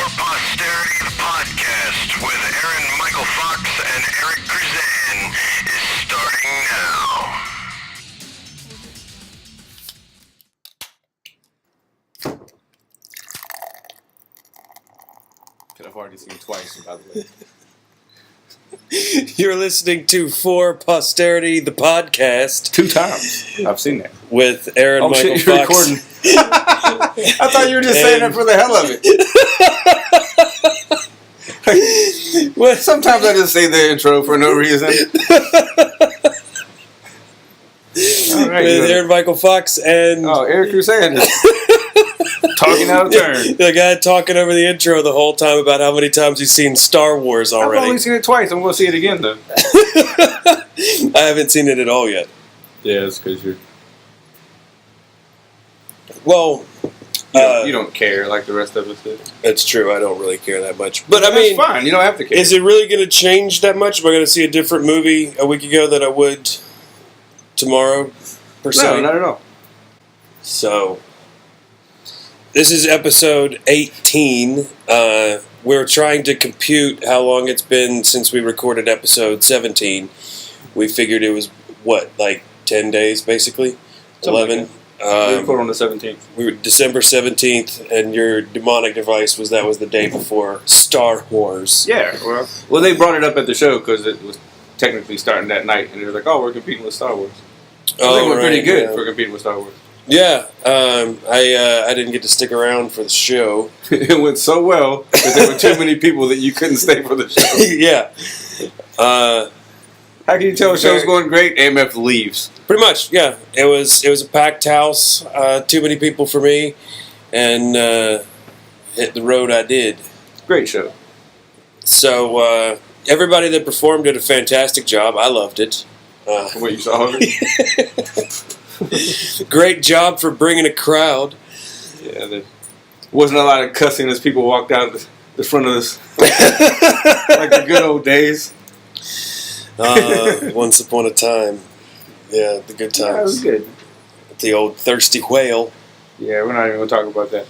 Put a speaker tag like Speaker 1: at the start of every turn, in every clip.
Speaker 1: ForPosterity, the podcast with Aaron-Michael Fox and Eric Crusan is starting now.
Speaker 2: I've already seen twice, by the way.
Speaker 3: You're listening to ForPosterity, the podcast.
Speaker 2: 2 times. I've seen that.
Speaker 3: With Aaron-Michael
Speaker 2: Fox. You're recording. I thought you were just saying that for the hell of it. Well, sometimes I just say the intro for no reason.
Speaker 3: All right, with Aaron-Michael Fox and...
Speaker 2: Oh, Eric Crusan. Talking out of turn.
Speaker 3: The guy talking over the intro the whole time about how many times he's seen Star Wars already.
Speaker 2: I've only seen it twice. I'm going to see it again, though.
Speaker 3: I haven't seen it at all yet.
Speaker 2: Yeah, it's because you're...
Speaker 3: Well...
Speaker 2: You don't care like the rest of us do.
Speaker 3: That's true. I don't really care that much. But I mean...
Speaker 2: That's fine. You don't have to care.
Speaker 3: Is it really going to change that much? Am I going to see a different movie a week ago than I would tomorrow, per se?
Speaker 2: No, not at all.
Speaker 3: So... This is episode 18. We're trying to compute how long it's been since we recorded episode 17. We figured it was, like 10 days, basically? 11?
Speaker 2: Like we recorded on the 17th.
Speaker 3: We were December 17th, and your demonic device was the day before Star Wars.
Speaker 2: Yeah, well, they brought it up at the show because it was technically starting that night, and they were like, oh, we're competing with Star Wars. So they were pretty good for competing with Star Wars.
Speaker 3: Yeah, I didn't get to stick around for the show.
Speaker 2: It went so well that there were too many people that you couldn't stay for the show.
Speaker 3: Yeah.
Speaker 2: How can you tell a show's going great? AMF leaves.
Speaker 3: Pretty much, yeah. It was a packed house, too many people for me, and hit the road I did.
Speaker 2: Great show.
Speaker 3: So everybody that performed did a fantastic job. I loved it.
Speaker 2: From what you saw of it?
Speaker 3: Great job for bringing a crowd.
Speaker 2: Yeah, there wasn't a lot of cussing as people walked out the front of us. Like the good old days.
Speaker 3: Once upon a time. Yeah, the good times.
Speaker 2: Yeah, it was good.
Speaker 3: The old thirsty whale.
Speaker 2: Yeah, we're not even going to talk about that.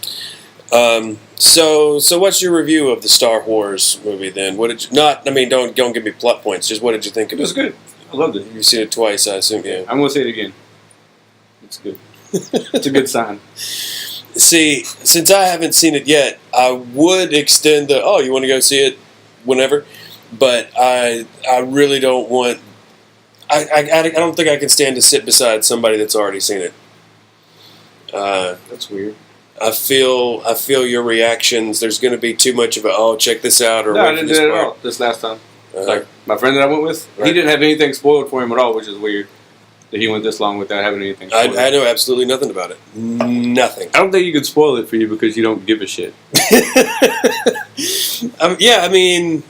Speaker 3: So what's your review of the Star Wars movie then? What did you, don't give me plot points, just what did you think of it?
Speaker 2: It was good. I loved it.
Speaker 3: You've seen it twice, I assume, yeah.
Speaker 2: I'm going to say it again. It's good. It's a good sign.
Speaker 3: See, since I haven't seen it yet, I would extend you want to go see it whenever, but I really don't want, I don't think I can stand to sit beside somebody that's already seen it.
Speaker 2: That's weird.
Speaker 3: I feel your reactions. There's going to be too much of check this out. Or
Speaker 2: no, I didn't do that at all this last time. Like my friend that I went with, He didn't have anything spoiled for him at all, which is weird. That he went this long without having anything spoiled.
Speaker 3: I know absolutely nothing about it. Nothing.
Speaker 2: I don't think you could spoil it for you because you don't give a shit.
Speaker 3: Yeah, I mean,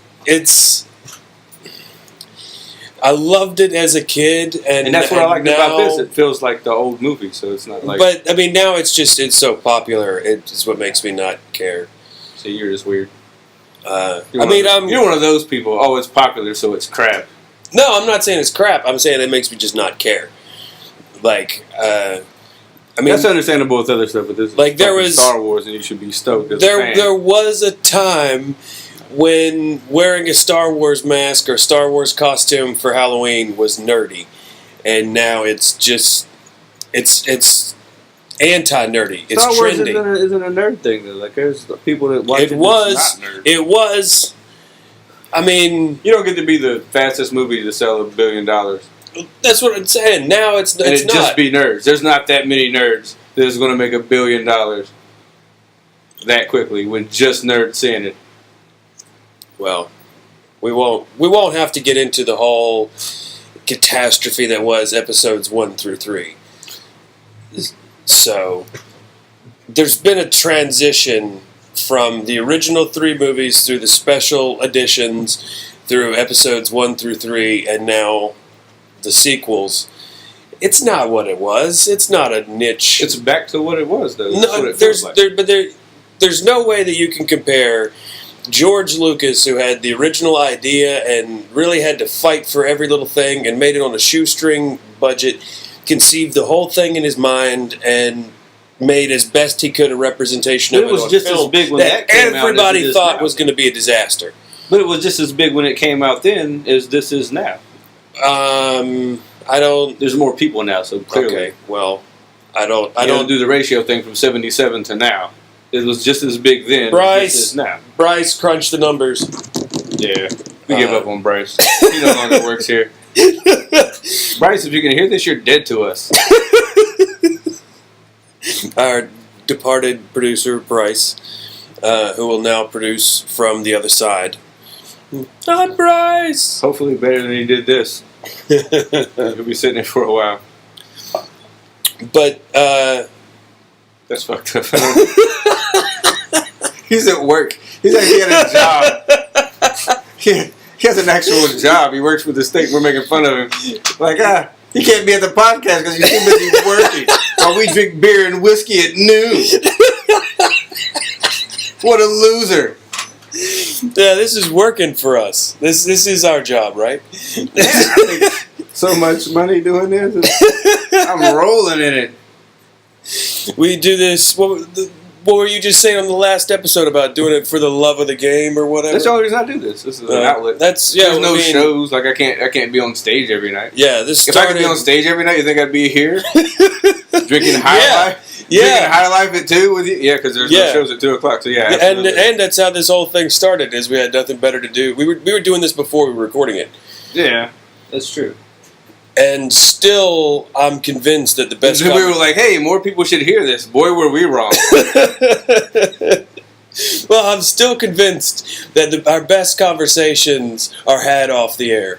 Speaker 3: I loved it as a kid, and
Speaker 2: that's what I liked about this. It feels like the old movie, so it's not like.
Speaker 3: But I mean, now it's so popular. It's what makes me not care.
Speaker 2: So you're just weird.
Speaker 3: You're
Speaker 2: one of those people. Oh, it's popular, so it's crap.
Speaker 3: No, I'm not saying it's crap. I'm saying it makes me just not care. Like,
Speaker 2: that's understandable with other stuff, but this is there was Star Wars, and you should be stoked. As a fan.
Speaker 3: There was a time when wearing a Star Wars mask or Star Wars costume for Halloween was nerdy, and now it's anti-nerdy. It's
Speaker 2: Star Wars
Speaker 3: trendy.
Speaker 2: Isn't a nerd thing though. Like there's people that watch it.
Speaker 3: It was. I mean,
Speaker 2: you don't get to be the fastest movie to sell $1 billion.
Speaker 3: That's what I'm saying. Now it's not.
Speaker 2: Just be nerds. There's not that many nerds that's going to make $1 billion that quickly when just nerds seeing it.
Speaker 3: Well, we won't have to get into the whole catastrophe that was episodes 1 through 3. So there's been a transition from the original 3 movies through the special editions, through episodes 1 through 3, and now the sequels. It's not what it was. It's not a niche.
Speaker 2: It's back to what it was, though.
Speaker 3: No, there's no way that you can compare George Lucas, who had the original idea and really had to fight for every little thing and made it on a shoestring budget, conceived the whole thing in his mind, and made as best he could a representation
Speaker 2: But
Speaker 3: of
Speaker 2: it was
Speaker 3: on
Speaker 2: just
Speaker 3: film
Speaker 2: as big when
Speaker 3: that
Speaker 2: that came out as
Speaker 3: everybody
Speaker 2: it is
Speaker 3: thought
Speaker 2: now.
Speaker 3: was going to be a disaster.
Speaker 2: But it was just as big when it came out then as this is now.
Speaker 3: I don't.
Speaker 2: There's more people now, so clearly.
Speaker 3: Okay, well, I don't
Speaker 2: do the ratio thing from 77 to now. It was just as big then as it is now.
Speaker 3: Bryce, crunch the numbers.
Speaker 2: Yeah. We give up on Bryce. He no longer works here. Bryce, if you can hear this, you're dead to us.
Speaker 3: Our departed producer, Bryce, who will now produce from the other side. Not Bryce!
Speaker 2: Hopefully better than he did this. He'll be sitting there for a while.
Speaker 3: But,
Speaker 2: That's fucked up. He's at work. He's actually at a job. He has an actual job. He works for the state. We're making fun of him. Like, he can't be at the podcast because he's too busy working while we drink beer and whiskey at noon. What a loser.
Speaker 3: yeah, this is working for us. This is our job, right?
Speaker 2: Yeah, I make so much money doing this. I'm rolling in it.
Speaker 3: We do this. What were you just saying on the last episode about doing it for the love of the game or whatever?
Speaker 2: That's the only reason I do this. This is an outlet.
Speaker 3: There's
Speaker 2: no shows. Like I can't be on stage every night.
Speaker 3: Yeah, this
Speaker 2: If I could be on stage every night, you think I'd be here drinking High Life?
Speaker 3: Yeah.
Speaker 2: Drinking High Life at 2 with you? Yeah, because there's no shows at 2 o'clock. So yeah,
Speaker 3: and that's how this whole thing started. Is we had nothing better to do. We were doing this before we were recording it.
Speaker 2: Yeah, that's true.
Speaker 3: And still, I'm convinced that the best.
Speaker 2: We were like, hey, more people should hear this. Boy, were we wrong.
Speaker 3: Well, I'm still convinced that our best conversations are had off the air.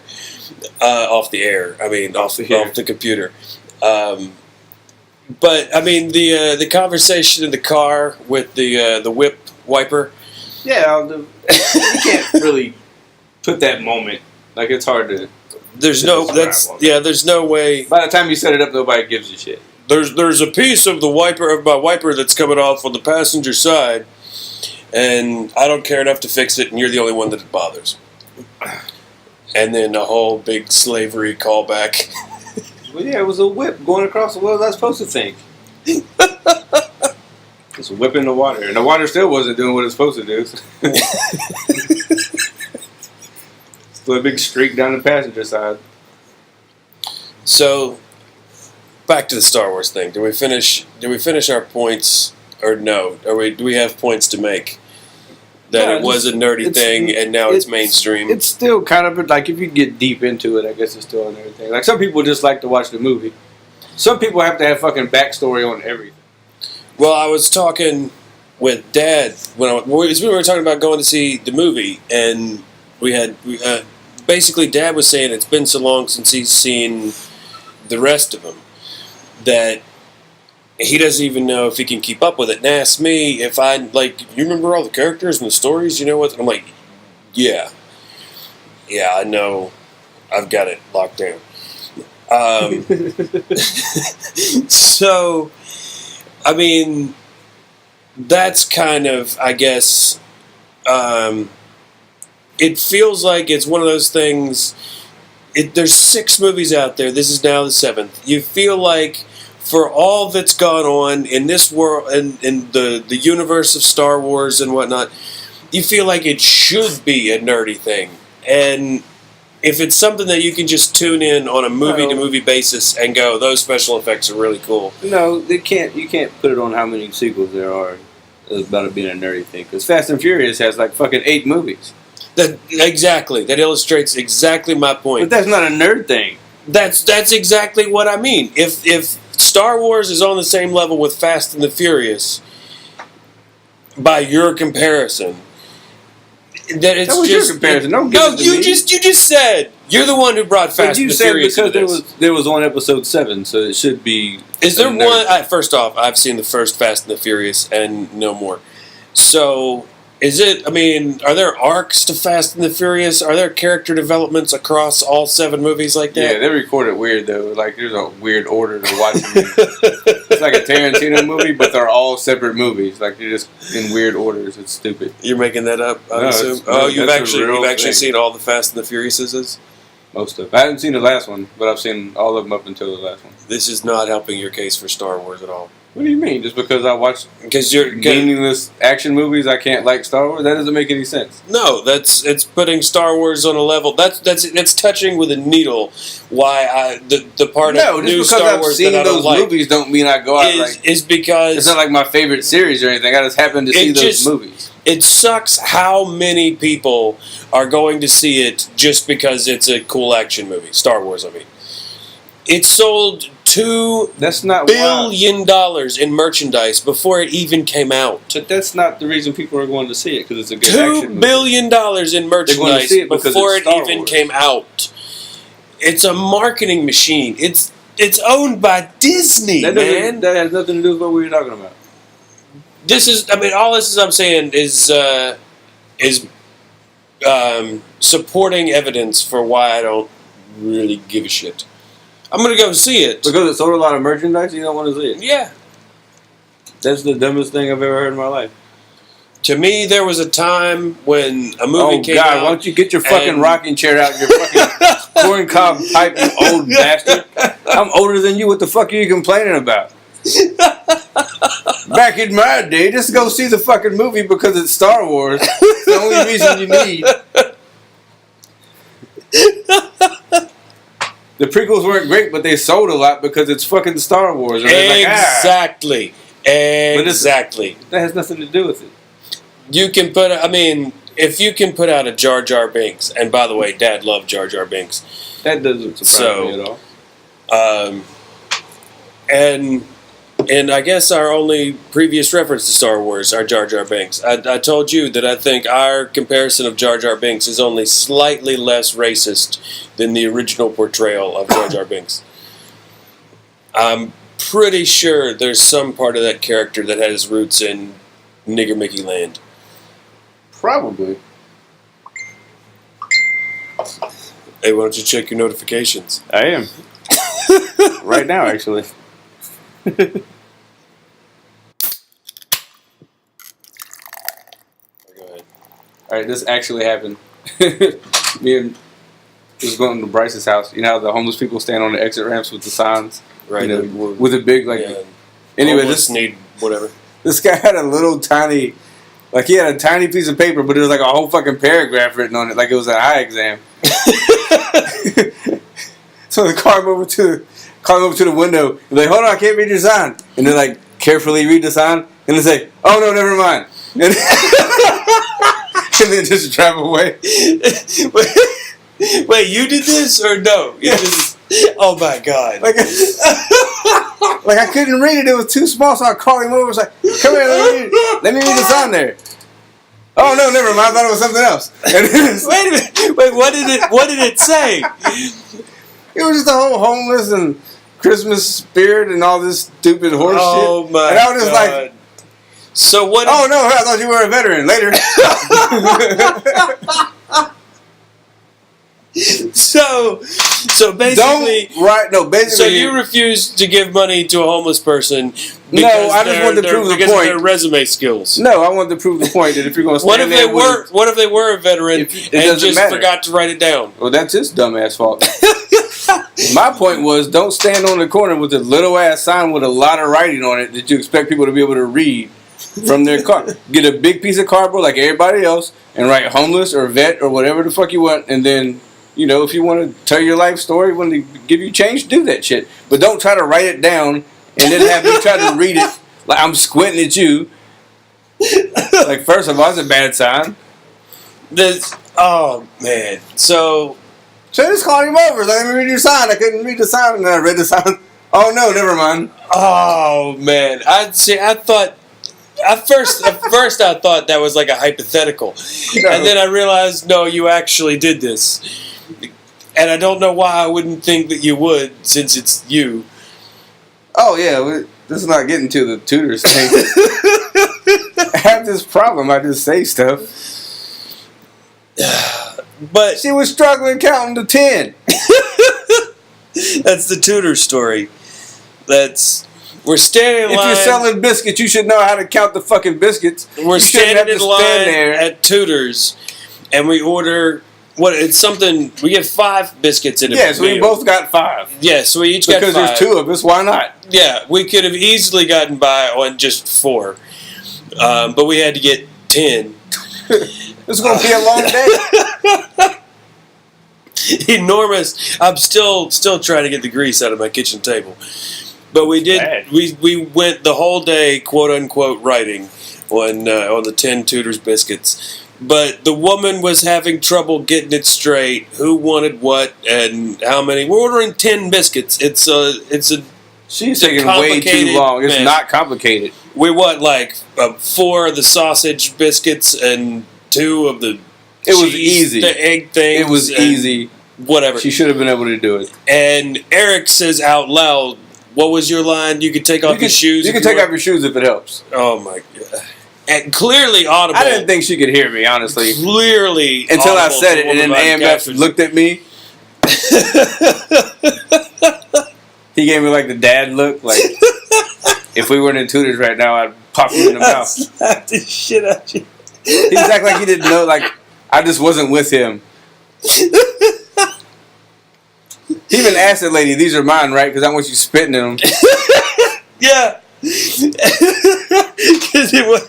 Speaker 3: Off the computer. But I mean, the conversation in the car with the whip wiper.
Speaker 2: Yeah, you can't really put that moment. Like it's hard to.
Speaker 3: There's no way.
Speaker 2: By the time you set it up, nobody gives a shit.
Speaker 3: There's a piece of my wiper that's coming off on the passenger side, and I don't care enough to fix it, and you're the only one that it bothers. And then a whole big slavery callback.
Speaker 2: Well, yeah, it was a whip going across the world. What was I supposed to think? Just whipping the water, and the water still wasn't doing what it's supposed to do. Still a big streak down the passenger side.
Speaker 3: So, back to the Star Wars thing. Did we finish our points, or no? Do we have points to make? That it was a nerdy thing, and now it's mainstream.
Speaker 2: It's still kind of like if you get deep into it, I guess it's still a nerdy thing. Like some people just like to watch the movie. Some people have to have fucking backstory on everything.
Speaker 3: Well, I was talking with Dad when we were talking about going to see the movie, and basically Dad was saying it's been so long since he's seen the rest of them that he doesn't even know if he can keep up with it. And asked me if you remember all the characters and the stories, you know what? And I'm like, yeah, I know, I've got it locked down. So, I mean, that's kind of, I guess, it feels like it's one of those things. There's 6 movies out there. This is now the 7th. You feel like for all that's gone on in this world and in the universe of Star Wars and whatnot, you feel like it should be a nerdy thing. And if it's something that you can just tune in on a movie-to-movie basis and go, those special effects are really cool.
Speaker 2: No, you can't put it on how many sequels there are about it being a nerdy thing. Because Fast and Furious has like fucking 8 movies.
Speaker 3: Exactly. That illustrates exactly my point.
Speaker 2: But that's not a nerd thing.
Speaker 3: That's exactly what I mean. If Star Wars is on the same level with Fast and the Furious, by your comparison, that it's
Speaker 2: that was
Speaker 3: just
Speaker 2: your comparison. Don't
Speaker 3: no.
Speaker 2: Give it to me.
Speaker 3: You just said you're the one who brought Fast and the Furious.
Speaker 2: But you said because there was on episode 7, so it should be.
Speaker 3: Is there one? First off, I've seen the first Fast and the Furious and no more. So. Is it, I mean, are there arcs to Fast and the Furious? Are there character developments across all 7 movies like that?
Speaker 2: Yeah, they record it weird, though. Like, there's a weird order to watch them. It's like a Tarantino movie, but they're all separate movies. Like, they're just in weird orders. It's stupid.
Speaker 3: You're making that up, I
Speaker 2: No,
Speaker 3: assume? You've actually seen all the Fast and the Furiouses?
Speaker 2: Most of them. I haven't seen the last one, but I've seen all of them up until the last one.
Speaker 3: this is not helping your case for Star Wars at all.
Speaker 2: What do you mean? Just because I watch
Speaker 3: Because you're
Speaker 2: meaningless action movies, I can't like Star Wars? That doesn't make any sense.
Speaker 3: no, it's putting Star Wars on a level that's touching with a needle. Why the part
Speaker 2: No,
Speaker 3: of
Speaker 2: just
Speaker 3: new
Speaker 2: because
Speaker 3: Star
Speaker 2: I've
Speaker 3: Wars
Speaker 2: seen
Speaker 3: that I don't
Speaker 2: those
Speaker 3: like
Speaker 2: movies don't mean I go out like...
Speaker 3: is because
Speaker 2: It's not like my favorite series or anything. I just happen to see those movies.
Speaker 3: It sucks how many people are going to see it just because it's a cool action movie. Star Wars, I mean. It sold
Speaker 2: That's not
Speaker 3: $2 billion in merchandise before it even came out.
Speaker 2: But that's not the reason people are going to see it, because it's a good action movie.
Speaker 3: $2 billion in merchandise
Speaker 2: see it because
Speaker 3: before
Speaker 2: it's
Speaker 3: it
Speaker 2: Star
Speaker 3: even
Speaker 2: Wars.
Speaker 3: came out. It's a marketing machine. It's owned by Disney, man.
Speaker 2: That has nothing to do with what we were talking about.
Speaker 3: All this is I'm saying is supporting evidence for why I don't really give a shit. I'm gonna go see it.
Speaker 2: Because it sold a lot of merchandise, you don't want to see it.
Speaker 3: Yeah.
Speaker 2: That's the dumbest thing I've ever heard in my life.
Speaker 3: To me, there was a time when a movie came out.
Speaker 2: Oh, God, why don't you get your fucking rocking chair out, your fucking corncob pipe, you old bastard. I'm older than you, what the fuck are you complaining about? Back in my day, just go see the fucking movie because it's Star Wars. It's the only reason you need. The prequels weren't great, but they sold a lot because it's fucking Star Wars. And
Speaker 3: Exactly. Exactly.
Speaker 2: That has nothing to do with it.
Speaker 3: You can put, if you can put out a Jar Jar Binks, and by the way, Dad loved Jar Jar Binks.
Speaker 2: That doesn't surprise me at all.
Speaker 3: And I guess our only previous reference to Star Wars are Jar Jar Binks. I told you that I think our comparison of Jar Jar Binks is only slightly less racist than the original portrayal of Jar Jar Binks. I'm pretty sure there's some part of that character that has roots in Nigger Mickey Land.
Speaker 2: Probably.
Speaker 3: Hey, why don't you check your notifications?
Speaker 2: I am. Right now, actually.
Speaker 3: Go ahead.
Speaker 2: Alright, this actually happened. Me and was going to Bryce's house. You know how the homeless people stand on the exit ramps with the signs?
Speaker 3: Right.
Speaker 2: You know, with a big, like...
Speaker 3: Yeah.
Speaker 2: Anyway,
Speaker 3: Homeless need whatever.
Speaker 2: This guy had a little tiny... Like, he had a tiny piece of paper, but there was like a whole fucking paragraph written on it, like it was an eye exam. So they call him over to the window. They're like, hold on, I can't read your sign. And they're like, carefully read the sign. And they say, oh no, never mind. And then just drive away.
Speaker 3: Wait, you did this or no? You just, oh my God.
Speaker 2: Like I couldn't read it. It was too small, so I called him over. I was like, come here, let me read the sign there. Oh no, never mind. I thought it was something else.
Speaker 3: Wait a minute. Wait, what did it say?
Speaker 2: It was just the whole homeless and Christmas spirit and all this stupid horse shit.
Speaker 3: Oh my God.
Speaker 2: And I was just like,
Speaker 3: so what?
Speaker 2: Oh no, I thought you were a veteran. Later.
Speaker 3: So basically,
Speaker 2: basically.
Speaker 3: So you refuse to give money to a homeless person because
Speaker 2: No, I just wanted to prove the
Speaker 3: because of
Speaker 2: point.
Speaker 3: their resume skills.
Speaker 2: No, I wanted to prove the point that if you're going to
Speaker 3: What
Speaker 2: stand
Speaker 3: if
Speaker 2: there
Speaker 3: they
Speaker 2: with
Speaker 3: were? What if they were a veteran and
Speaker 2: doesn't
Speaker 3: just
Speaker 2: matter.
Speaker 3: forgot to write it down?
Speaker 2: Well, that's his dumbass fault. My point was, don't stand on the corner with a little ass sign with a lot of writing on it that you expect people to be able to read from their car. Get a big piece of cardboard like everybody else and write homeless or vet or whatever the fuck you want, and then, you know, if you want to tell your life story, when they give you change, do that shit. But don't try to write it down and then have me try to read it like I'm squinting at you. Like, first of all, that's a bad sign.
Speaker 3: Oh man. So
Speaker 2: I just called him over. Let me read your sign. I couldn't read the sign, and then I read the sign. Oh no, never mind.
Speaker 3: oh man. I thought. At first I thought that was like a hypothetical.
Speaker 2: No.
Speaker 3: And then I realized, no, you actually did this. And I don't know why I wouldn't think that you would, since it's you.
Speaker 2: Oh yeah, this is not getting to the tutors thing. I have this problem. I just say stuff.
Speaker 3: But
Speaker 2: She was struggling counting to 10.
Speaker 3: that's the tutor story. We're standing in
Speaker 2: If
Speaker 3: line.
Speaker 2: you're selling biscuits, you should know how to count the fucking biscuits.
Speaker 3: We're
Speaker 2: You shouldn't
Speaker 3: standing
Speaker 2: have
Speaker 3: in
Speaker 2: to
Speaker 3: line
Speaker 2: stand there.
Speaker 3: at Tutors, and we order What? It's something. We get 5 biscuits in a
Speaker 2: Yeah, so we
Speaker 3: meal.
Speaker 2: both got 5.
Speaker 3: Yeah, so we each got 5.
Speaker 2: Because there's 2 of us, why not?
Speaker 3: Yeah, we could have easily gotten by on just 4, but we had to get 10.
Speaker 2: It's going to be a long day.
Speaker 3: Enormous. I'm still trying to get the grease out of my kitchen table, but we did.
Speaker 2: Bad.
Speaker 3: We went the whole day, quote unquote, writing on the 10 Tudor's biscuits. But the woman was having trouble getting it straight. Who wanted what and how many? We're ordering 10 biscuits. It's a.
Speaker 2: She's taking way too long. It's
Speaker 3: mess.
Speaker 2: not complicated.
Speaker 3: We want like 4 of the sausage biscuits and 2 of the.
Speaker 2: It was
Speaker 3: cheese,
Speaker 2: easy.
Speaker 3: The egg things.
Speaker 2: It was easy.
Speaker 3: Whatever.
Speaker 2: She should have been able to do it.
Speaker 3: And Eric says out loud, "What was your line? You could take off your shoes.
Speaker 2: You can take off your shoes if it helps."
Speaker 3: Oh my god! And clearly audible.
Speaker 2: I didn't think she could hear me, honestly.
Speaker 3: Clearly,
Speaker 2: Until I
Speaker 3: audible
Speaker 2: said
Speaker 3: to
Speaker 2: it, and then
Speaker 3: woman
Speaker 2: AMF looked at me. He gave me like the dad look, like if we weren't in Tudors right now, I'd pop you in the mouth.
Speaker 3: Slap the shit out you.
Speaker 2: He's acting like he didn't know, like I just wasn't with him. He even asked the lady, "These are mine, right? Because I want you spitting in them."
Speaker 3: Yeah. Because it was.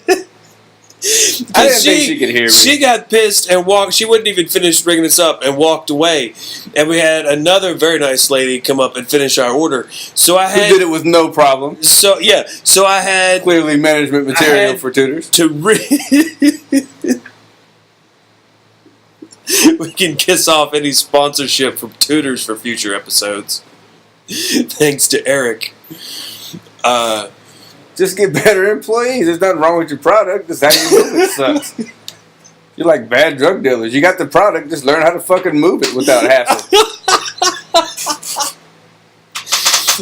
Speaker 2: I didn't think she could hear me.
Speaker 3: She got pissed and walked. She wouldn't even finish bringing this up and walked away. And we had another very nice lady come up and finish our order. So I had.
Speaker 2: Who did it with no problem.
Speaker 3: So yeah. So I had
Speaker 2: Clearly management material for Tudors.
Speaker 3: to We can kiss off any sponsorship from Tudors for future episodes. Thanks to Eric.
Speaker 2: Just get better employees. There's nothing wrong with your product. Just how you move it sucks. You're like bad drug dealers. You got the product. Just learn how to fucking move it without hassle.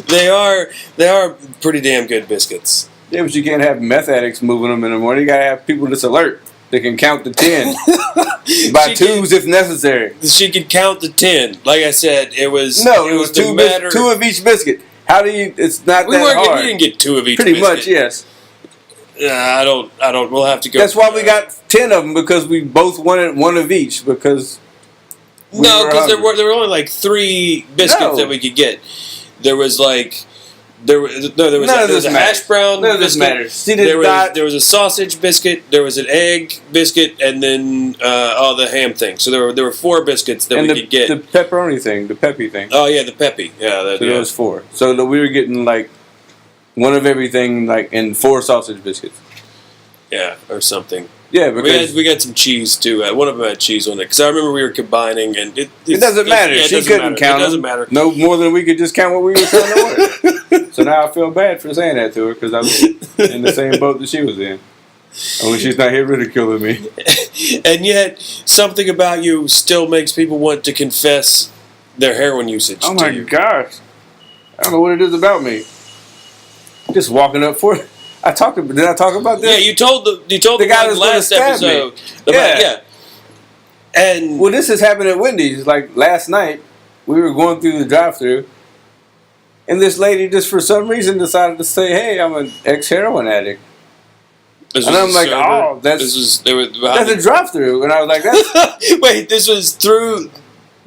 Speaker 3: They are pretty damn good biscuits.
Speaker 2: Yeah, but you can't have meth addicts moving them in the morning. You gotta have people that's alert. They can count to 10. By 2s if necessary.
Speaker 3: She could count to 10. Like I said, it was
Speaker 2: two of each biscuit. How do you? It's not that hard.
Speaker 3: We didn't get 2 of each.
Speaker 2: Pretty
Speaker 3: biscuit.
Speaker 2: much, yes.
Speaker 3: I don't. We'll have to go.
Speaker 2: That's why we got 10 of them, because we both wanted 1 of each. Because
Speaker 3: because there were only like 3 biscuits that we could get. There was like. There was a hash brown
Speaker 2: None of this
Speaker 3: biscuit.
Speaker 2: matters. There
Speaker 3: was a sausage biscuit. There was an egg biscuit, and then the ham thing. So there were 4 biscuits that we could get.
Speaker 2: The pepperoni thing, the peppy thing.
Speaker 3: Oh yeah, the peppy. Yeah,
Speaker 2: there was 4. So we were getting like 1 of everything, like, and 4 sausage biscuits.
Speaker 3: Yeah, or something.
Speaker 2: Yeah, because
Speaker 3: we got some cheese too. One of them had cheese on it because I remember we were combining, and it
Speaker 2: doesn't matter. She couldn't count.
Speaker 3: It doesn't matter.
Speaker 2: No more than we could just count what we were trying to order. So now I feel bad for saying that to her because I was in the same boat that she was in. Only she's not here ridiculing me.
Speaker 3: And yet, something about you still makes people want to confess their heroin usage.
Speaker 2: Oh my gosh! I don't know what it is about me. Just walking up for it. Did I talk about this?
Speaker 3: Yeah, you told the
Speaker 2: guy
Speaker 3: one
Speaker 2: was
Speaker 3: last
Speaker 2: gonna stab
Speaker 3: episode.
Speaker 2: me.
Speaker 3: Yeah. And
Speaker 2: well, this has happened at Wendy's. Like last night, we were going through the drive-thru, and this lady just for some reason decided to say, "Hey, I'm an ex-heroin addict," and I'm like, "Oh, that's a drive-thru," and I was like, "That's
Speaker 3: wait, this was through."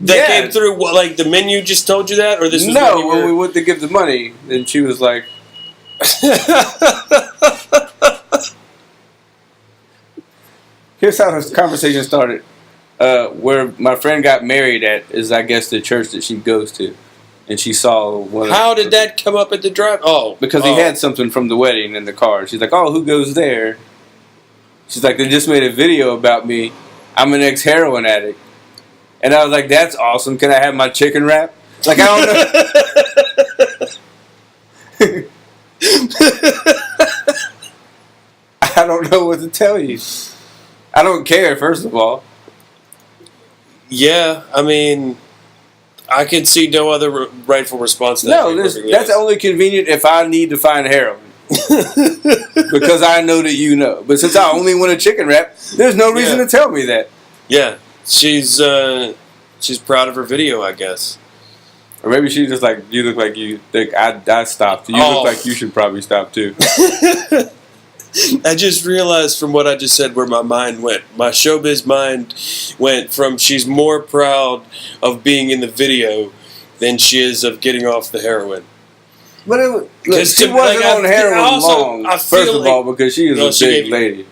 Speaker 3: That came through what, like the menu just told you that, or this was
Speaker 2: when we went to give the money, and she was like. Here's how this conversation started. Where my friend got married at is, I guess, the church that she goes to, and she saw one.
Speaker 3: How did that come up at the drive? Oh,
Speaker 2: because he had something from the wedding in the car. She's like, "Oh, who goes there?" She's like, "They just made a video about me. I'm an ex-heroin addict," and I was like, "That's awesome. Can I have my chicken wrap?" Like I don't know. I don't know what to tell you. I don't care, first of all.
Speaker 3: Yeah, I mean, I could see no other rightful response to that.
Speaker 2: No, that's only convenient if I need to find heroin. Because I know that you know. But since I only want a chicken wrap, there's no reason to tell me that.
Speaker 3: Yeah, she's proud of her video, I guess.
Speaker 2: Or maybe she's just like, you look like you think I stopped. You look like you should probably stop too.
Speaker 3: I just realized from what I just said where my mind went. My showbiz mind went from she's more proud of being in the video than she is of getting off the heroin.
Speaker 2: But look, she wasn't on heroin long. First of all, because she was a big lady.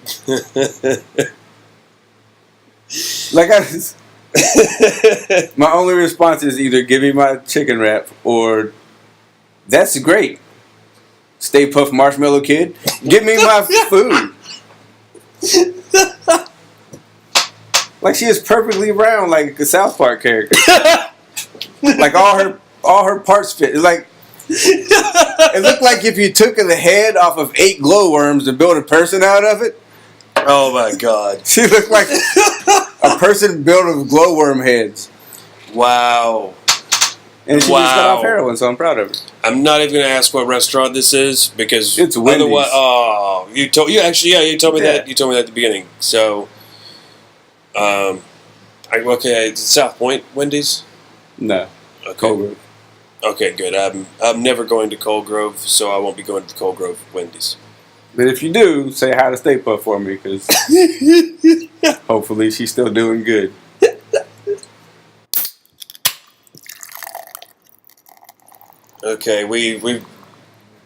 Speaker 2: My only response is either give me my chicken wrap or that's great. Stay Puft Marshmallow Kid, give me my food. Like she is perfectly round, like a South Park character. Like all her parts fit. Like it looked like if you took the head off of 8 glowworms and built a person out of it.
Speaker 3: Oh my God!
Speaker 2: She looked like a person built of glowworm heads.
Speaker 3: Wow.
Speaker 2: And she just got off heroin, so I'm proud of her.
Speaker 3: I'm not even going to ask what restaurant this is because
Speaker 2: it's Wendy's.
Speaker 3: Oh, you told me that. You told me that at the beginning. So, okay, South Point Wendy's.
Speaker 2: No,
Speaker 3: okay.
Speaker 2: Cold Grove. Okay,
Speaker 3: good. I'm never going to Cold Grove, so I won't be going to the Cold Grove Wendy's.
Speaker 2: But if you do, say hi to Stay Puft for me, because hopefully she's still doing good.
Speaker 3: Okay, we've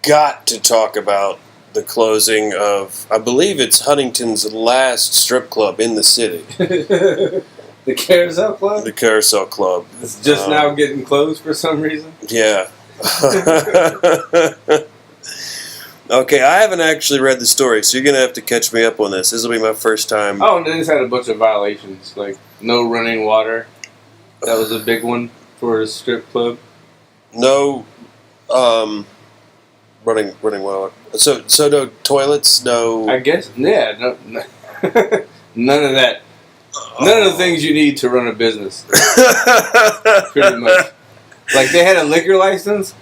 Speaker 3: got to talk about the closing of, I believe it's Huntington's last strip club in the city.
Speaker 2: The Carousel Club?
Speaker 3: The Carousel Club.
Speaker 2: It's just now getting closed for some reason?
Speaker 3: Yeah. Okay, I haven't actually read the story, so you're going to have to catch me up on this. This will be my first time.
Speaker 2: Oh, and they just had a bunch of violations, like no running water. That was a big one for a strip club.
Speaker 3: No running water. So no toilets, no...
Speaker 2: I guess, yeah. No, none of that. None of the things you need to run a business. Pretty much. Like, they had a liquor license,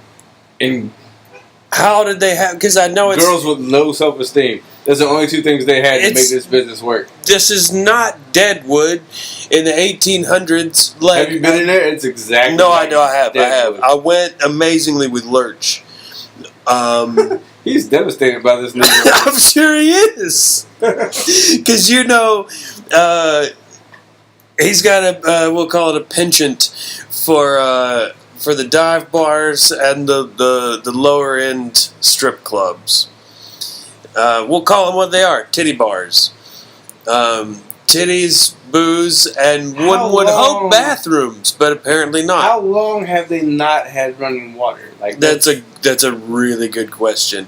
Speaker 2: and...
Speaker 3: How did they have... Because I know it's...
Speaker 2: Girls with no self-esteem. That's the only 2 things they had to make this business work.
Speaker 3: This is not Deadwood in the 1800s. Like,
Speaker 2: have you been in there? It's exactly
Speaker 3: No,
Speaker 2: like
Speaker 3: I have.
Speaker 2: Deadwood.
Speaker 3: I went amazingly with Lurch.
Speaker 2: He's devastated by this news.
Speaker 3: I'm sure he is. Because, he's got we'll call it a penchant for the dive bars and the lower end strip clubs. We'll call them what they are: titty bars, titties, booze, and one would hope bathrooms, but apparently not.
Speaker 2: How long have they not had running water? Like
Speaker 3: that's a really good question,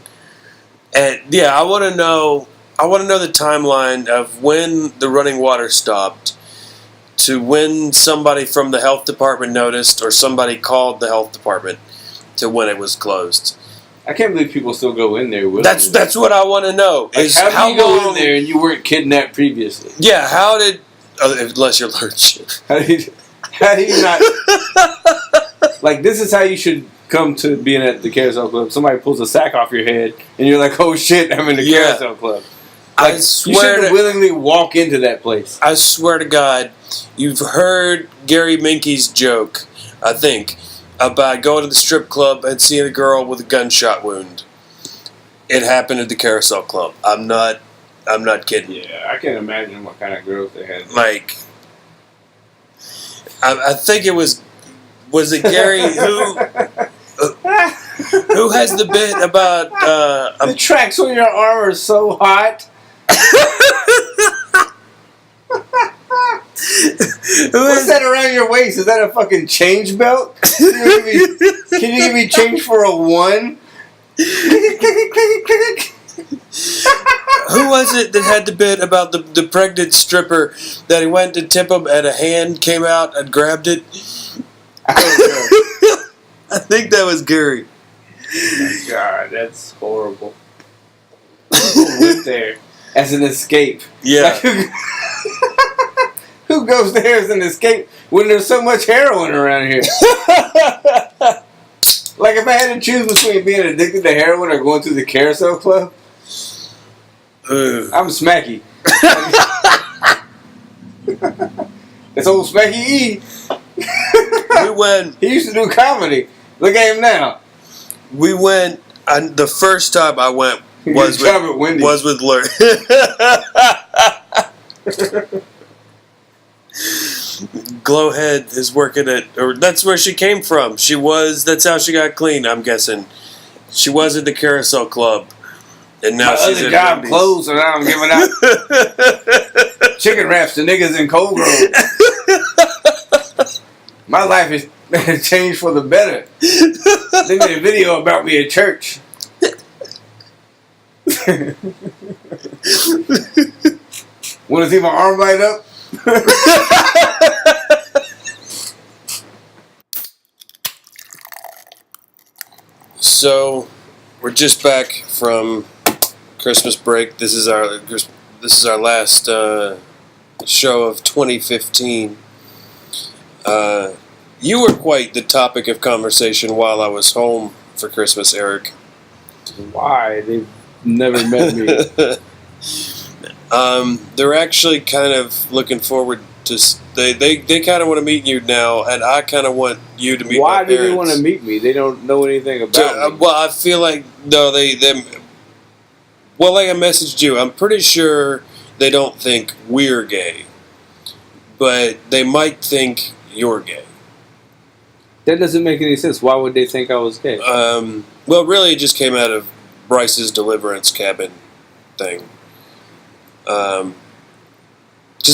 Speaker 3: and yeah, I want to know the timeline of when the running water stopped, to when somebody from the health department noticed, or somebody called the health department, to when it was closed.
Speaker 2: I can't believe people still go in there.
Speaker 3: That's what I want to know.
Speaker 2: Like, how do you go in there and you weren't kidnapped previously?
Speaker 3: Yeah, how did... unless you're Lurch.
Speaker 2: How do you not... Like, this is how you should come to being at the Carousel Club. Somebody pulls a sack off your head, and you're like, oh shit, I'm in the Carousel Club. Like,
Speaker 3: I swear you
Speaker 2: shouldn't willingly walk into that place.
Speaker 3: I swear to God, you've heard Gary Minke's joke, I think, about going to the strip club and seeing a girl with a gunshot wound. It happened at the Carousel Club. I'm not kidding.
Speaker 2: Yeah, I can't imagine what kind of girls they had.
Speaker 3: Like, I think it was it Gary who has the bit about
Speaker 2: the tracks on your arm are so hot. What's that around your waist? Is that a fucking change belt? Can you give me change for a 1?
Speaker 3: Who was it that had the bit about the pregnant stripper that he went to tip him and a hand came out and grabbed it?
Speaker 2: I don't know.
Speaker 3: I think that was Gary.
Speaker 2: Oh my God, that's horrible. Who went there as an escape?
Speaker 3: Yeah.
Speaker 2: Like, who goes there as an escape when there's so much heroin around here? Like, if I had to choose between being addicted to heroin or going to the Carousel Club, I'm Smacky. It's old Smacky E.
Speaker 3: We went.
Speaker 2: He used to do comedy. Look at him now.
Speaker 3: We went. The first time I went Was
Speaker 2: Job at Wendy's.
Speaker 3: Was with Lur. Glowhead is working or that's where she came from. That's how she got clean, I'm guessing. She was at the Carousel Club. And now she's
Speaker 2: other
Speaker 3: at
Speaker 2: job
Speaker 3: Wendy's.
Speaker 2: closed, and now I'm giving out chicken wraps to niggas in Cold Grove. My life has changed for the better. They made a video about me at church. Want to see my arm light up?
Speaker 3: So, we're just back from Christmas break. This is our last show of 2015. You were quite the topic of conversation while I was home for Christmas, Eric.
Speaker 2: Why? They've never met me.
Speaker 3: They're actually kind of looking forward to. They kind of want to meet you now, and I kind of want you to meet.
Speaker 2: Why
Speaker 3: my
Speaker 2: do
Speaker 3: parents.
Speaker 2: they want to meet me? They don't know anything about me.
Speaker 3: Well, I feel like no, them. Well, like I messaged you, I'm pretty sure they don't think we're gay, but they might think you're gay.
Speaker 2: That doesn't make any sense. Why would they think I was gay?
Speaker 3: Well, really, it just came out of Bryce's Deliverance Cabin thing. Because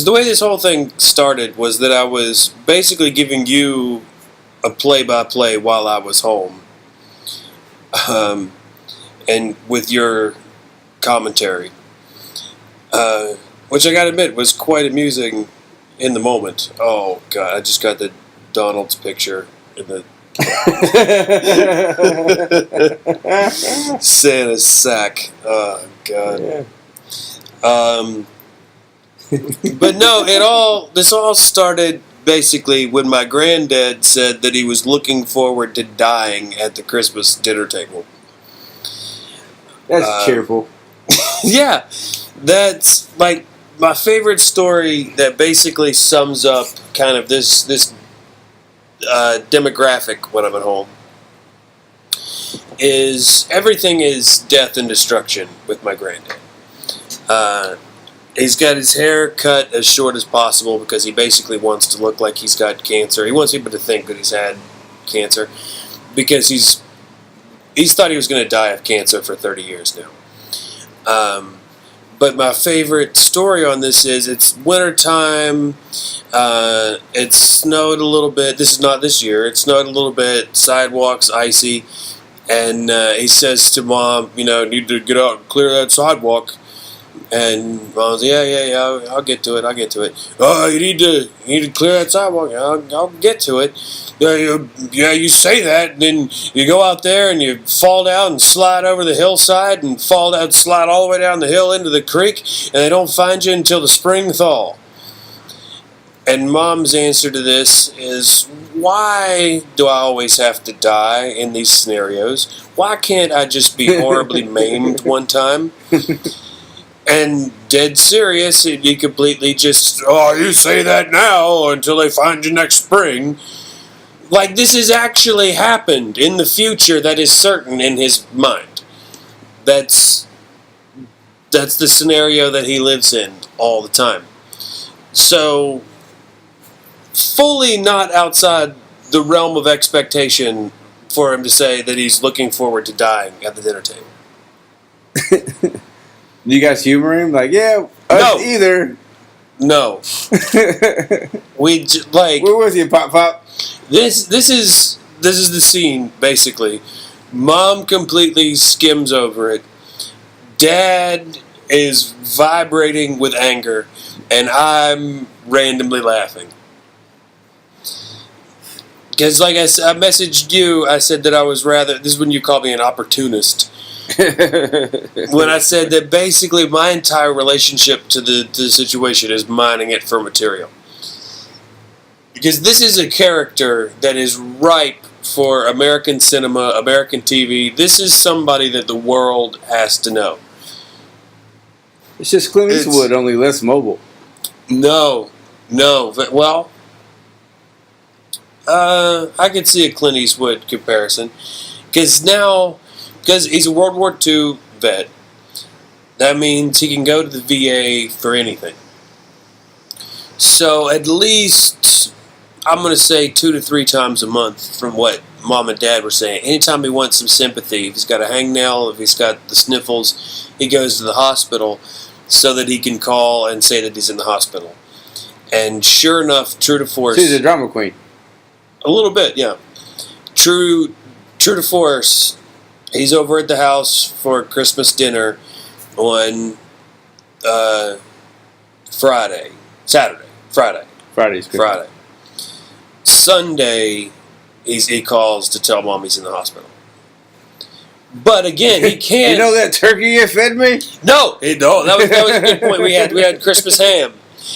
Speaker 3: the way this whole thing started was that I was basically giving you a play-by-play while I was home. And with your commentary. Which I gotta admit was quite amusing in the moment. Oh, God, I just got the Donald's picture in the Santa's sack. Oh, God.
Speaker 2: Yeah.
Speaker 3: But no, this all started basically when my granddad said that he was looking forward to dying at the Christmas dinner table.
Speaker 2: That's cheerful.
Speaker 3: Yeah, that's like my favorite story that basically sums up kind of this demographic when I'm at home. Is everything is death and destruction with my granddad. He's got his hair cut as short as possible because he basically wants to look like he's got cancer. He wants people to think that he's had cancer because he's thought he was going to die of cancer for 30 years now. But my favorite story on this is it's wintertime. It snowed a little bit. This is not this year. It snowed a little bit. Sidewalks icy. And he says to Mom, need to get out and clear that sidewalk. And Mom's, yeah, I'll get to it. Oh, you need to clear that sidewalk. I'll get to it. Yeah, you say that, and then you go out there and you fall down and slide over the hillside and slide all the way down the hill into the creek, and they don't find you until the spring thaw. And Mom's answer to this is, why do I always have to die in these scenarios? Why can't I just be horribly maimed one time? And dead serious, you completely just, you say that now until they find you next spring. Like, this has actually happened in the future that is certain in his mind. That's the scenario that he lives in all the time. So, fully not outside the realm of expectation for him to say that he's looking forward to dying at the dinner table.
Speaker 2: Do you guys humor him? Like, yeah, us either.
Speaker 3: No. Where
Speaker 2: was you, Pop?
Speaker 3: This is the scene, basically. Mom completely skims over it. Dad is vibrating with anger, and I'm randomly laughing. Because, like I messaged you, I said that I was this is when you called me an opportunist. When I said that basically my entire relationship to the situation is mining it for material. Because this is a character that is ripe for American cinema, American TV. This is somebody that the world has to know.
Speaker 2: It's just Clint Eastwood, only less mobile.
Speaker 3: No. Well, I could see a Clint Eastwood comparison. Because he's a World War II vet. That means he can go to the VA for anything. So at least, I'm going to say 2 to 3 times a month from what Mom and Dad were saying. Anytime he wants some sympathy, if he's got a hangnail, if he's got the sniffles, he goes to the hospital so that he can call and say that he's in the hospital. And sure enough, true to force...
Speaker 2: She's a drama queen.
Speaker 3: A little bit, yeah. True to force, he's over at the house for Christmas dinner on Friday.
Speaker 2: Friday's good.
Speaker 3: Friday. Sunday, he calls to tell Mom he's in the hospital. But again, he can't...
Speaker 2: You know that turkey you fed me?
Speaker 3: No, that was a good point. We had Christmas ham,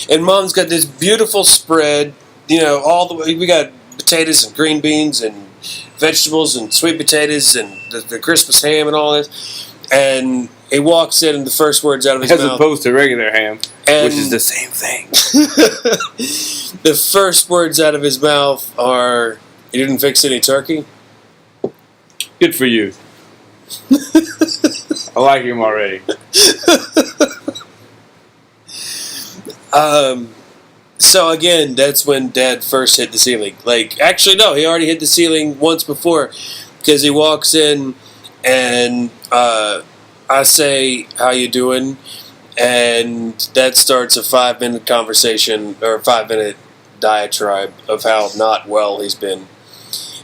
Speaker 3: and Mom's got this beautiful spread. You know, all the way we got potatoes and green beans and vegetables and sweet potatoes and the Christmas ham and all this. And he walks in, and the first words out of his mouth,
Speaker 2: as opposed to regular ham, which is the same thing.
Speaker 3: The first words out of his mouth are, "You didn't fix any turkey?"
Speaker 2: Good for you. I like him already.
Speaker 3: So again, that's when Dad first hit the ceiling. Like, actually, no, he already hit the ceiling once before, because he walks in and I say, "How you doing?" And that starts a 5-minute conversation, or a 5-minute diatribe of how not well he's been.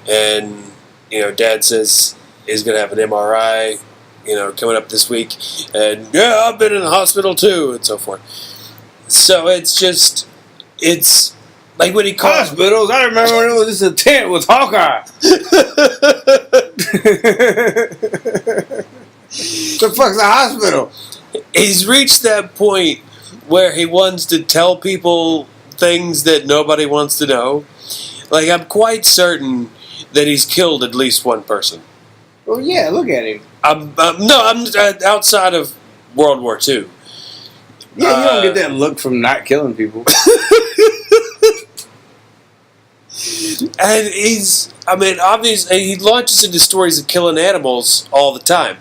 Speaker 3: And, you know, Dad says he's going to have an MRI, you know, coming up this week. And, yeah, I've been in the hospital too, and so forth. So it's like when he calls...
Speaker 2: Hospitals? I remember when it was just a tent with Hawkeye. The fuck's a hospital?
Speaker 3: He's reached that point where he wants to tell people things that nobody wants to know. Like, I'm quite certain that he's killed at least one person.
Speaker 2: Well, yeah, look at him.
Speaker 3: I'm outside of World War II.
Speaker 2: Yeah, you don't get that look from not killing people.
Speaker 3: And obviously, he launches into stories of killing animals all the time.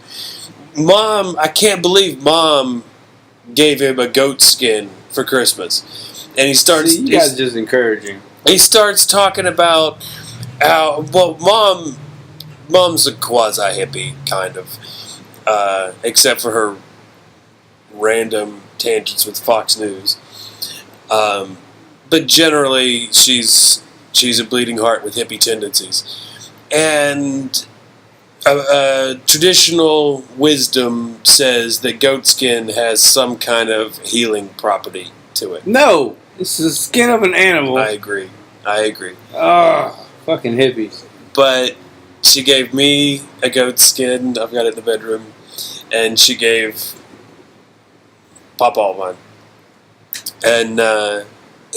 Speaker 3: I can't believe Mom gave him a goat skin for Christmas. And he starts...
Speaker 2: See, you guys just encouraging.
Speaker 3: He starts talking about how... Well, Mom's a quasi-hippie, kind of. Except for her random tangents with Fox News. But generally, she's a bleeding heart with hippie tendencies. And... traditional wisdom says that goat skin has some kind of healing property to it.
Speaker 2: No, it's the skin of an animal.
Speaker 3: I agree.
Speaker 2: Oh, fucking hippies.
Speaker 3: But she gave me a goat skin. I've got it in the bedroom. And she gave Papa one. And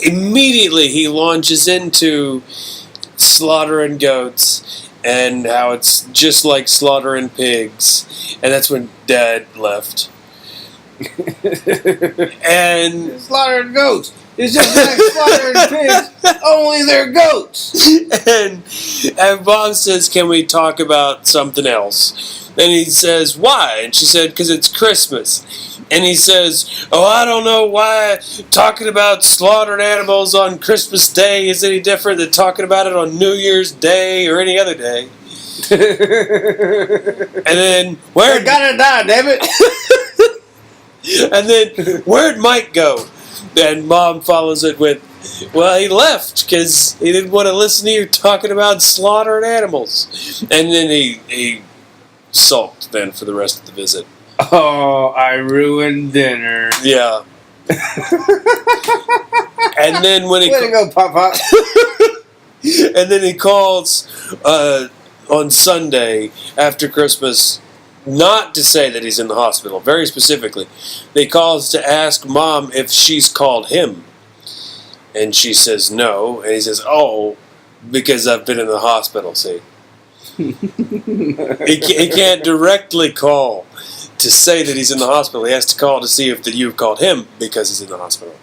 Speaker 3: immediately he launches into slaughtering goats and how it's just like slaughtering pigs. And that's when Dad left. And
Speaker 2: slaughtering goats. It's just like slaughtering pigs, only they're goats.
Speaker 3: And Bob says, "Can we talk about something else?" And he says, "Why?" And she said, "Because it's Christmas." And he says, "Oh, I don't know why talking about slaughtered animals on Christmas Day is any different than talking about it on New Year's Day or any other day." And then,
Speaker 2: they gotta die, damn it.
Speaker 3: And then, where'd Mike go? And Mom follows it with, "Well, he left because he didn't want to listen to you talking about slaughtering animals." And then he sulked then for the rest of the visit.
Speaker 2: Oh, I ruined dinner.
Speaker 3: Yeah. And then when he...
Speaker 2: Way to go, Pop.
Speaker 3: And then he calls on Sunday after Christmas, not to say that he's in the hospital, very specifically. He calls to ask Mom if she's called him. And she says no. And he says, "Oh, because I've been in the hospital, see." He can't directly call to say that he's in the hospital. He has to call to see if you've called him because he's in the hospital.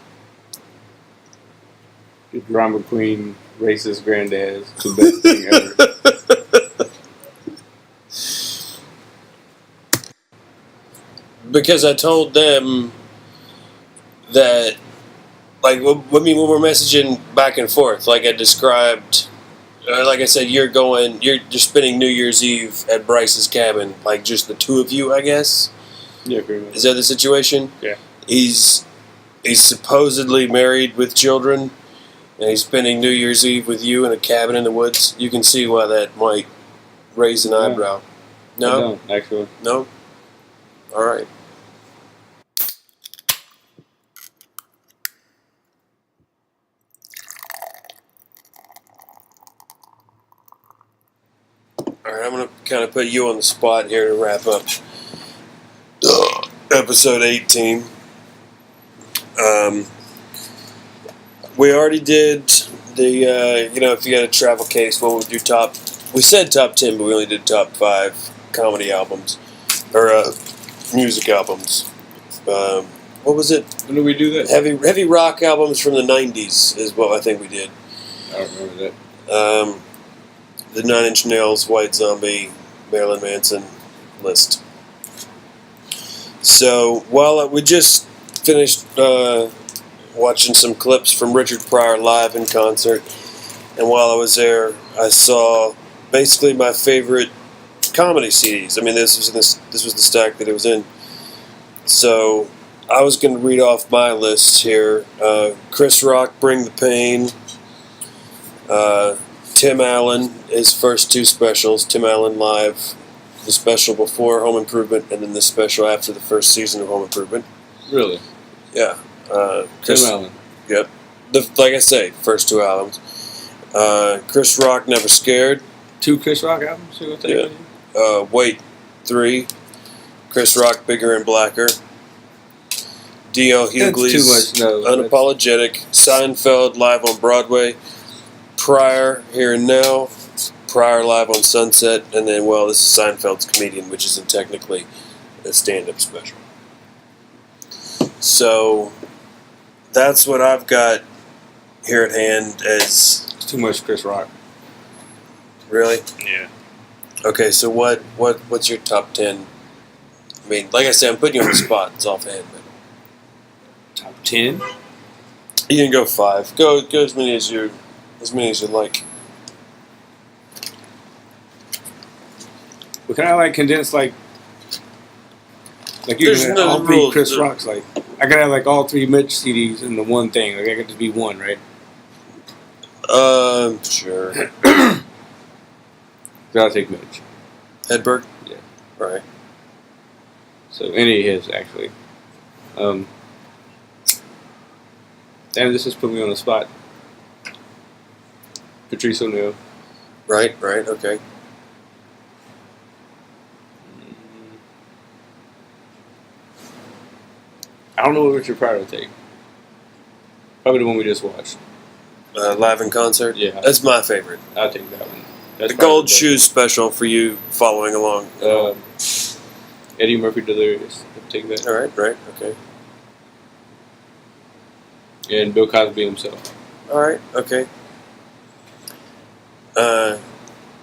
Speaker 2: Good drama queen, racist granddad. It's the best thing ever.
Speaker 3: because I told them that, like, when we're messaging back and forth, like I described, like I said, you're spending New Year's Eve at Bryce's cabin, like just the two of you, I guess.
Speaker 2: Yeah, pretty much.
Speaker 3: Is that the situation?
Speaker 2: Yeah.
Speaker 3: He's supposedly married with children, and he's spending New Year's Eve with you in a cabin in the woods. You can see why that might raise an eyebrow. No?
Speaker 2: I don't, actually.
Speaker 3: No? All right. All right, I'm going to kind of put you on the spot here to wrap up episode 18. We already did the, if you got a travel case, what would your top... We said top 10, but we only did top 5 comedy albums. Or music albums. What was it?
Speaker 2: When did we do that?
Speaker 3: Heavy rock albums from the 90s is what I think we did.
Speaker 2: I don't remember that.
Speaker 3: The 9 Inch Nails, White Zombie, Marilyn Manson list. So, while we just finished watching some clips from Richard Pryor live in concert, and while I was there, I saw basically my favorite comedy CDs. I mean, this was the stack that it was in. So, I was going to read off my list here. Chris Rock, Bring the Pain. Tim Allen, his first 2 specials, Tim Allen Live, the special before Home Improvement, and then the special after the first season of Home Improvement.
Speaker 2: Really?
Speaker 3: Yeah.
Speaker 2: Tim Allen.
Speaker 3: Yep. Like I say, first 2 albums. Chris Rock, Never Scared.
Speaker 2: 2 Chris Rock albums?
Speaker 3: Yeah. Wait, 3. Chris Rock, Bigger and Blacker. D.L. Hughley's
Speaker 2: That's too much, no.
Speaker 3: Unapologetic. Seinfeld, Live on Broadway. Pryor, Here and Now, Pryor Live on Sunset, and then, this is Seinfeld's Comedian, which isn't technically a stand-up special. So, that's what I've got here at hand as...
Speaker 2: It's too much Chris Rock.
Speaker 3: Really?
Speaker 2: Yeah.
Speaker 3: Okay, so what's your top 10? I mean, like I said, I'm putting you on the spot. It's offhand, but...
Speaker 2: Top 10?
Speaker 3: You can go 5. Go as many as you like.
Speaker 2: Well, can I condense you
Speaker 3: There's
Speaker 2: can
Speaker 3: no
Speaker 2: all 3
Speaker 3: rules.
Speaker 2: Chris Rocks I gotta have all 3 Mitch CDs in the one thing. I could just be one, right?
Speaker 3: Sure.
Speaker 2: So I'll take Mitch.
Speaker 3: Hedberg?
Speaker 2: Yeah.
Speaker 3: Right.
Speaker 2: So any of his actually. Damn, this just put me on the spot. Patrice O'Neill.
Speaker 3: Right, okay.
Speaker 2: I don't know what Richard Pryor would take. Probably the one we just watched.
Speaker 3: Live in concert?
Speaker 2: Yeah.
Speaker 3: That's my favorite.
Speaker 2: I'll take that one. That's
Speaker 3: The Gold Shoes special for you following along.
Speaker 2: Eddie Murphy Delirious. I'll take that.
Speaker 3: Right, okay.
Speaker 2: And Bill Cosby himself.
Speaker 3: Alright, okay.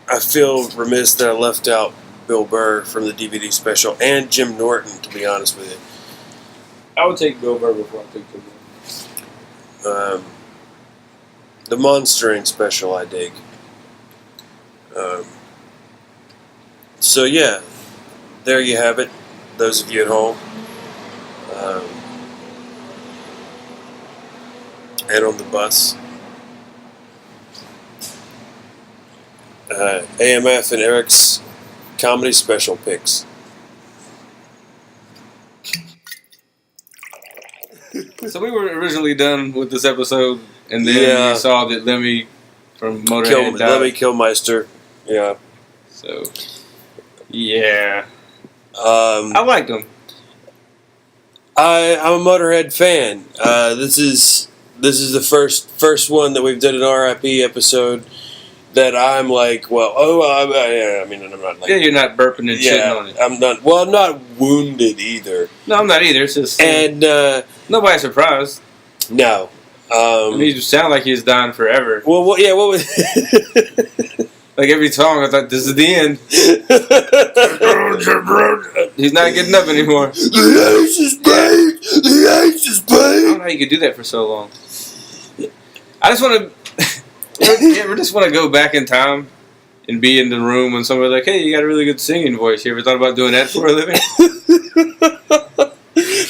Speaker 3: I feel remiss that I left out Bill Burr from the DVD special and Jim Norton, to be honest with you.
Speaker 2: I would take Bill Burr before I take Jim Norton.
Speaker 3: The Monstering special I dig. So yeah, there you have it. Those of you at home. And on the bus. AMF and Eric's comedy special picks.
Speaker 2: So we were originally done with this episode, and then we saw that Lemmy from Motorhead died.
Speaker 3: Lemmy Kilmeister. Yeah.
Speaker 2: So, yeah. I liked him.
Speaker 3: I'm a Motorhead fan. This is the first one that we've done an RIP episode that I'm like, I mean, I'm not like...
Speaker 2: Yeah, you're not burping and shitting on it.
Speaker 3: I'm not wounded either.
Speaker 2: No, I'm not either. It's just...
Speaker 3: And,
Speaker 2: nobody's surprised.
Speaker 3: No.
Speaker 2: I mean, you sound like he's dying forever.
Speaker 3: Well, yeah, what was...
Speaker 2: Like every song, I thought, this is the end. He's not getting up anymore.
Speaker 3: The ace is paid. The ace is
Speaker 2: I don't
Speaker 3: paid.
Speaker 2: know how you could do that for so long. I just want to. You ever just want to go back in time and be in the room when somebody's like, "Hey, you got a really good singing voice." You ever thought about doing that for a living?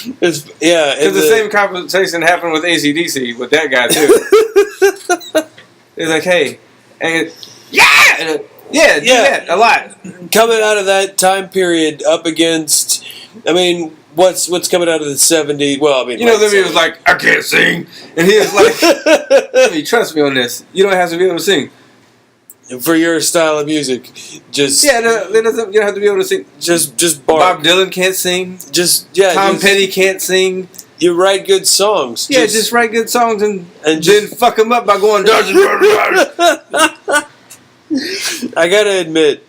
Speaker 3: Because
Speaker 2: the same conversation happened with AC/DC with that guy too. It's like, hey, and do that a lot.
Speaker 3: Coming out of that time period up against, I mean, what's coming out of the 70s? Well, I mean,
Speaker 2: you know, Lemmy was like, I can't sing, and he was like, Lemmy, trust me on this. You don't have to be able to sing.
Speaker 3: For your style of music, just
Speaker 2: you don't have to be able to sing.
Speaker 3: Just bark.
Speaker 2: Bob Dylan can't sing. Tom Petty can't sing.
Speaker 3: You write good songs.
Speaker 2: Yeah, just write good songs and then
Speaker 3: just
Speaker 2: fuck them up by going.
Speaker 3: I gotta admit,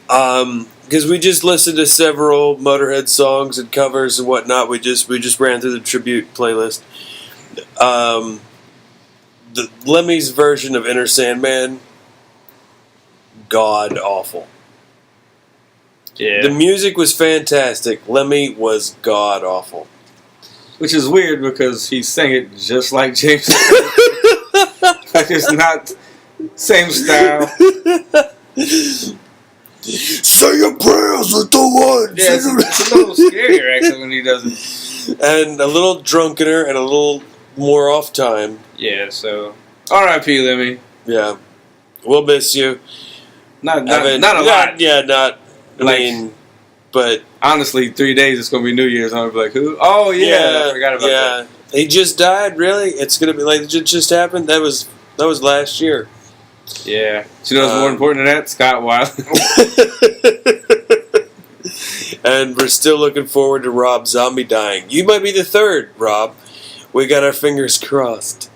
Speaker 3: because we just listened to several Motorhead songs and covers and whatnot. We just ran through the tribute playlist. The Lemmy's version of Enter Sandman, god awful.
Speaker 2: Yeah.
Speaker 3: The music was fantastic. Lemmy was god awful.
Speaker 2: Which is weird because he sang it just like James. Like it's not same style.
Speaker 3: Say your prayers with the one.
Speaker 2: Yeah, it's a little scarier actually when he does it.
Speaker 3: And a little drunkener and a little more off time.
Speaker 2: Yeah, so R.I.P. Lemmy.
Speaker 3: Yeah, we'll miss you.
Speaker 2: Not a lot.
Speaker 3: I mean, but
Speaker 2: honestly, 3 days it's gonna be New Year's. I'm gonna be like, who? Oh yeah, I forgot about that.
Speaker 3: He just died. Really? It's gonna be like it just happened. That was last year.
Speaker 2: Yeah. Do you know what's more important than that? Scott Weiland.
Speaker 3: And we're still looking forward to Rob Zombie dying. You might be the third, Rob. We got our fingers crossed.